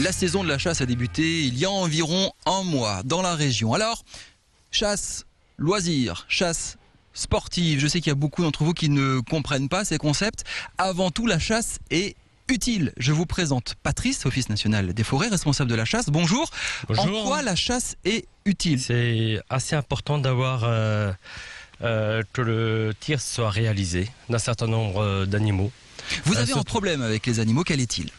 La saison de la chasse a débuté il y a environ un mois dans la région. Alors, chasse, loisirs, chasse sportive, je sais qu'il y a beaucoup d'entre vous qui ne comprennent pas ces concepts. Avant tout, la chasse est utile. Je vous présente Patrice, Office national des forêts, responsable de la chasse. Bonjour. Bonjour. En quoi la chasse est utile? C'est assez important d'avoir que le tir soit réalisé d'un certain nombre d'animaux. Vous avez un problème avec les animaux, quel est-il?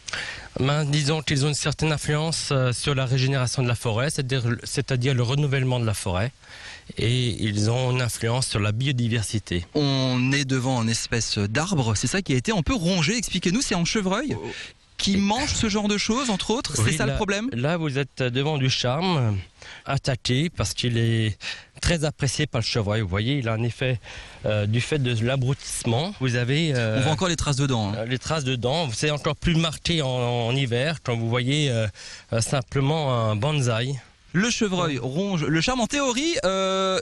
Disons qu'ils ont une certaine influence sur la régénération de la forêt, c'est-à-dire le renouvellement de la forêt, et ils ont une influence sur la biodiversité. On est devant une espèce d'arbre, c'est ça qui a été un peu rongé. Expliquez-nous, c'est un chevreuil qui mange ce genre de choses, entre autres. Oui, c'est ça le problème? Là, vous êtes devant du charme, attaqué, parce qu'il est très apprécié par le chevreuil. Vous voyez, il a un effet du fait de l'abrutissement. Vous avez on voit encore les traces de dents. Les traces de dents. C'est encore plus marqué en hiver quand vous voyez simplement un bonsaï. Le chevreuil ronge le charme. En théorie,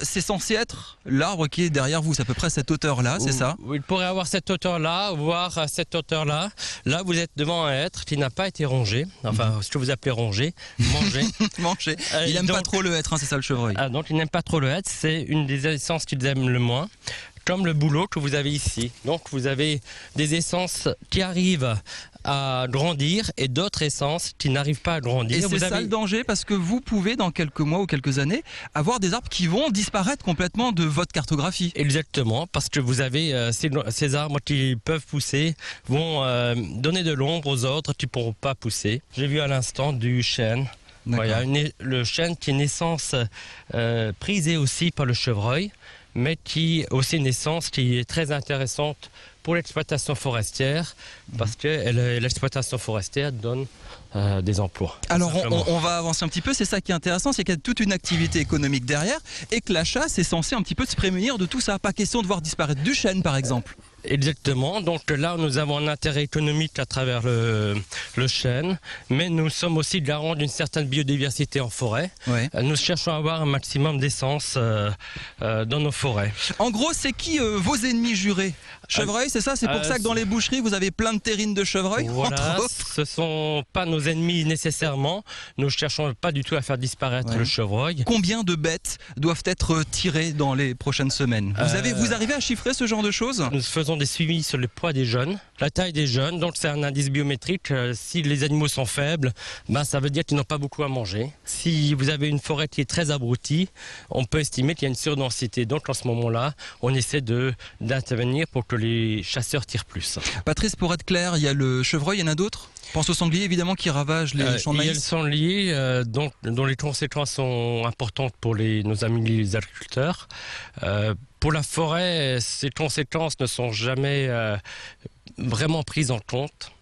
c'est censé être l'arbre qui est derrière vous. C'est à peu près cette hauteur-là, c'est ça? Il pourrait avoir cette hauteur-là, voire cette hauteur-là. Là, vous êtes devant un hêtre qui n'a pas été rongé. Enfin, ce que vous appelez rongé, mangé. Mangé. Il n'aime pas trop le hêtre, hein, c'est ça le chevreuil. Ah, donc il n'aime pas trop le hêtre. C'est une des essences qu'il aime le moins. Comme le bouleau que vous avez ici. Donc vous avez des essences qui arrivent à grandir et d'autres essences qui n'arrivent pas à grandir. Et c'est ça le danger, parce que vous pouvez dans quelques mois ou quelques années avoir des arbres qui vont disparaître complètement de votre cartographie. Exactement, parce que vous avez ces arbres qui peuvent pousser, vont donner de l'ombre aux autres qui ne pourront pas pousser. J'ai vu à l'instant du chêne. Voilà, le chêne qui est une essence prisée aussi par le chevreuil, mais qui a aussi une essence qui est très intéressante pour l'exploitation forestière, parce que l'exploitation forestière donne des emplois. Alors on va avancer un petit peu, c'est ça qui est intéressant, c'est qu'il y a toute une activité économique derrière, et que la chasse est censée un petit peu se prémunir de tout ça. Pas question de voir disparaître du chêne par exemple. Exactement, donc là nous avons un intérêt économique à travers le chêne, mais nous sommes aussi garants d'une certaine biodiversité en forêt. Ouais. Nous cherchons à avoir un maximum d'essence dans nos forêts. En gros, c'est qui vos ennemis jurés? Chevreuil, c'est ça? C'est pour ça que dans les boucheries vous avez plein de terrines de chevreuil? Voilà, ce ne sont pas nos ennemis nécessairement, nous ne cherchons pas du tout à faire disparaître le chevreuil. Combien de bêtes doivent être tirées dans les prochaines semaines? Vous arrivez à chiffrer ce genre de choses? Nous faisons des suivis sur le poids des jeunes, la taille des jeunes, donc c'est un indice biométrique. Si les animaux sont faibles, ça veut dire qu'ils n'ont pas beaucoup à manger. Si vous avez une forêt qui est très abrutie, on peut estimer qu'il y a une surdensité. Donc en ce moment-là, on essaie d'intervenir pour que les chasseurs tirent plus. Patrice, pour être clair, il y a le chevreuil, il y en a d'autres? Pense au sanglier évidemment qui ravage les champs de maïs. Il y a le sanglier dont les conséquences sont importantes pour nos amis les agriculteurs. Pour la forêt, ces conséquences ne sont jamais vraiment prises en compte.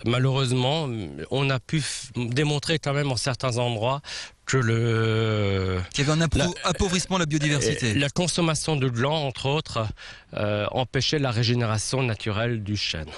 Malheureusement, on a pu démontrer quand même en certains endroits que qu'il y avait un appauvrissement de la biodiversité. La consommation de glands, entre autres, empêchait la régénération naturelle du chêne.